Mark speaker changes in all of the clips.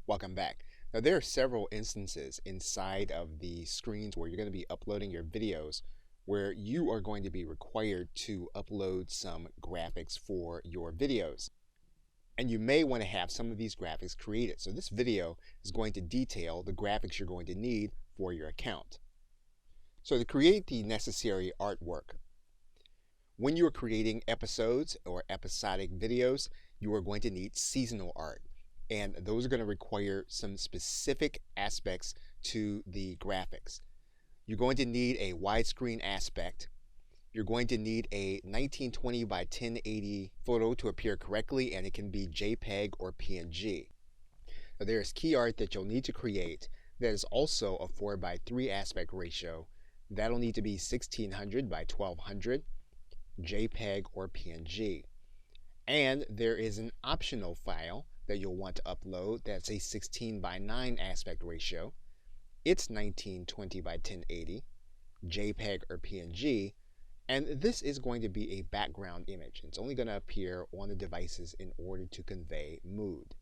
Speaker 1: Welcome back. Now, there are several instances inside of the screens where you're going to be uploading your videos where you are going to be required to upload some graphics for your videos. And you may want to have some of these graphics created. So this video is going to detail the graphics you're going to need for your account. So to create the necessary artwork, when you are creating episodes or episodic videos, you are going to need seasonal art. And those are going to require some specific aspects to the graphics. You're going to need a widescreen aspect. You're going to need a 1920 by 1080 photo to appear correctly, and it can be JPEG or PNG. Now, there is key art that you'll need to create that is also a 4 by 3 aspect ratio. That'll need to be 1600 by 1200, JPEG or PNG. And there is an optional file that you'll want to upload that's a 16 by 9 aspect ratio. It's 1920 by 1080, JPEG or PNG, and this is going to be a background image. It's only going to appear on the devices in order to convey mood.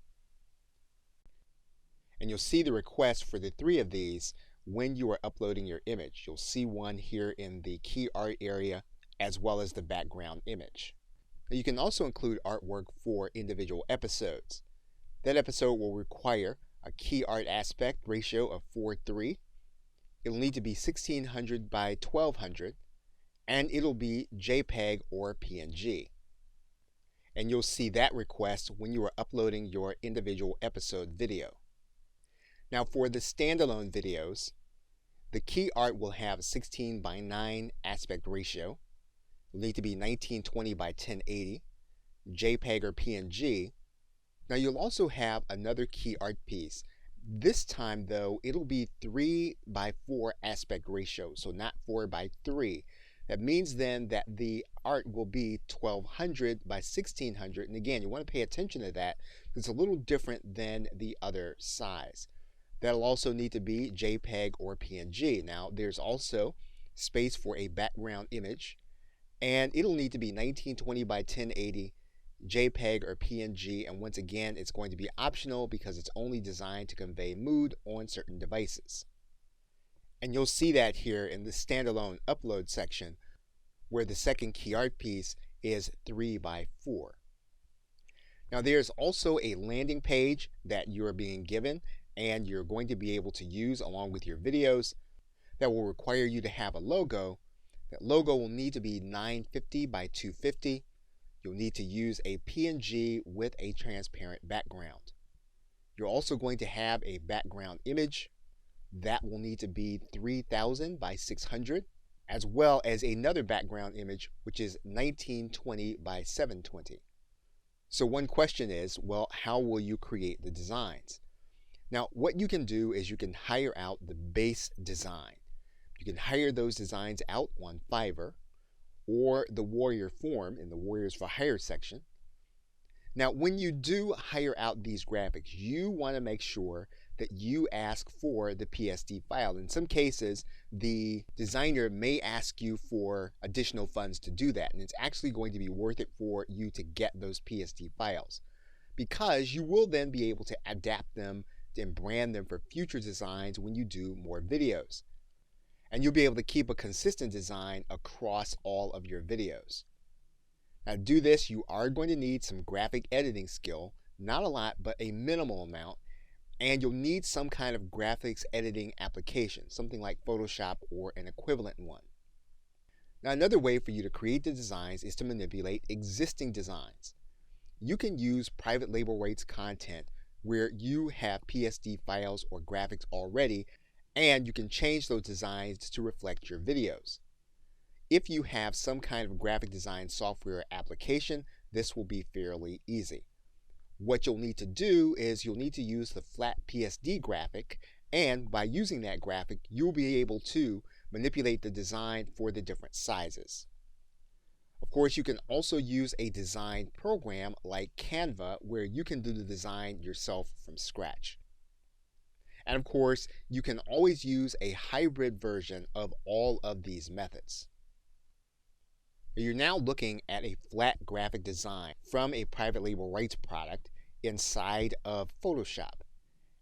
Speaker 1: And you'll see the request for the 3 of these when you are uploading your image. You'll see one here in the key art area as well as the background image. Now, you can also include artwork for individual episodes. That episode will require a key art aspect ratio of 4:3. It'll need to be 1600 by 1200, and it'll be JPEG or PNG. And you'll see that request when you are uploading your individual episode video. Now, for the standalone videos, the key art will have a 16 by 9 aspect ratio. It'll need to be 1920 by 1080, JPEG or PNG. Now, you'll also have another key art piece. This time, though, it'll be 3 by 4 aspect ratio, so not 4 by 3. That means then that the art will be 1200 by 1600. And again, you want to pay attention to that. It's a little different than the other size. That'll also need to be JPEG or PNG. Now, there's also space for a background image, and it'll need to be 1920 by 1080, JPEG or PNG, and once again, it's going to be optional because it's only designed to convey mood on certain devices. And you'll see that here in the standalone upload section, where the second key art piece is 3 by 4. Now, there's also a landing page that you're being given and you're going to be able to use along with your videos that will require you to have a logo. That logo will need to be 950 by 250. You'll need to use a PNG with a transparent background. You're also going to have a background image that will need to be 3000 by 600, as well as another background image which is 1920 by 720. So one question is, well, how will you create the designs? Now, what you can do is you can hire out the base design. You can hire those designs out on Fiverr or the Warrior Forum in the Warriors for Hire section. Now, when you do hire out these graphics, you want to make sure that you ask for the PSD file. In some cases, the designer may ask you for additional funds to do that, and it's actually going to be worth it for you to get those PSD files because you will then be able to adapt them and brand them for future designs when you do more videos. And you'll be able to keep a consistent design across all of your videos. Now, to do this, you are going to need some graphic editing skill, not a lot, but a minimal amount, and you'll need some kind of graphics editing application, something like Photoshop or an equivalent one. Now, another way for you to create the designs is to manipulate existing designs. You can use private label rights content where you have PSD files or graphics already, and you can change those designs to reflect your videos. If you have some kind of graphic design software or application, this will be fairly easy. What you'll need to do is you'll need to use the flat PSD graphic, and by using that graphic, you'll be able to manipulate the design for the different sizes. Of course, you can also use a design program like Canva where you can do the design yourself from scratch. And of course, you can always use a hybrid version of all of these methods. You're now looking at a flat graphic design from a private label rights product inside of Photoshop.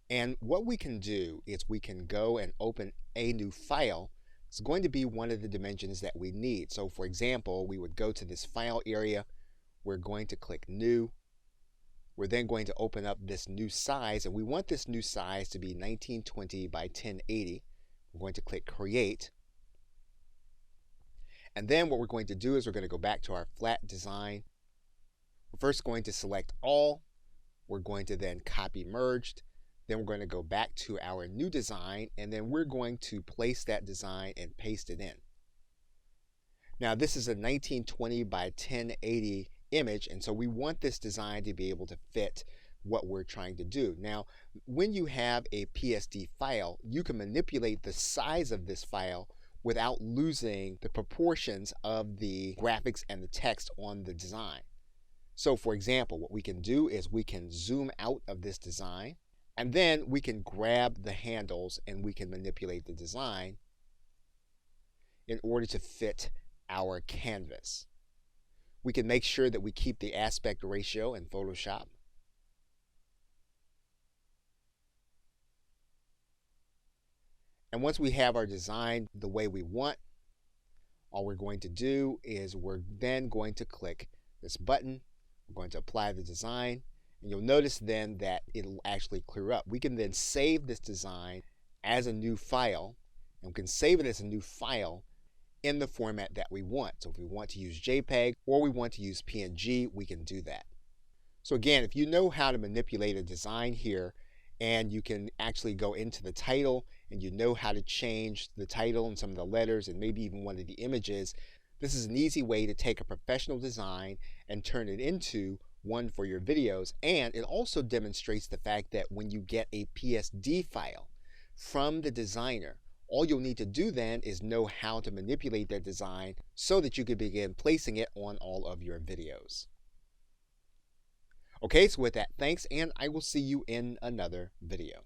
Speaker 1: And what we can do is we can go and open a new file. It's going to be one of the dimensions that we need. So for example, we would go to this file area. We're going to click new. We're then going to open up this new size, and we want this new size to be 1920 by 1080. We're going to click create. And then what we're going to do is we're going to go back to our flat design. We're first going to select all. We're going to then copy merged. Then we're going to go back to our new design, and then we're going to place that design and paste it in. Now this is a 1920 by 1080 image, and so we want this design to be able to fit what we're trying to do. Now, when you have a PSD file, you can manipulate the size of this file without losing the proportions of the graphics and the text on the design. So for example, what we can do is we can zoom out of this design, and then we can grab the handles and we can manipulate the design in order to fit our canvas. We can make sure that we keep the aspect ratio in Photoshop. And once we have our design the way we want, all we're going to do is we're then going to click this button. We're going to apply the design, and you'll notice then that it'll actually clear up. We can then save this design as a new file, and we can save it as a new file in the format that we want. So if we want to use JPEG or we want to use PNG, we can do that. So again, if you know how to manipulate a design here, and you can actually go into the title and you know how to change the title and some of the letters and maybe even one of the images, this is an easy way to take a professional design and turn it into one for your videos. And it also demonstrates the fact that when you get a PSD file from the designer, all you'll need to do then is know how to manipulate that design so that you can begin placing it on all of your videos. Okay, so with that, thanks, and I will see you in another video.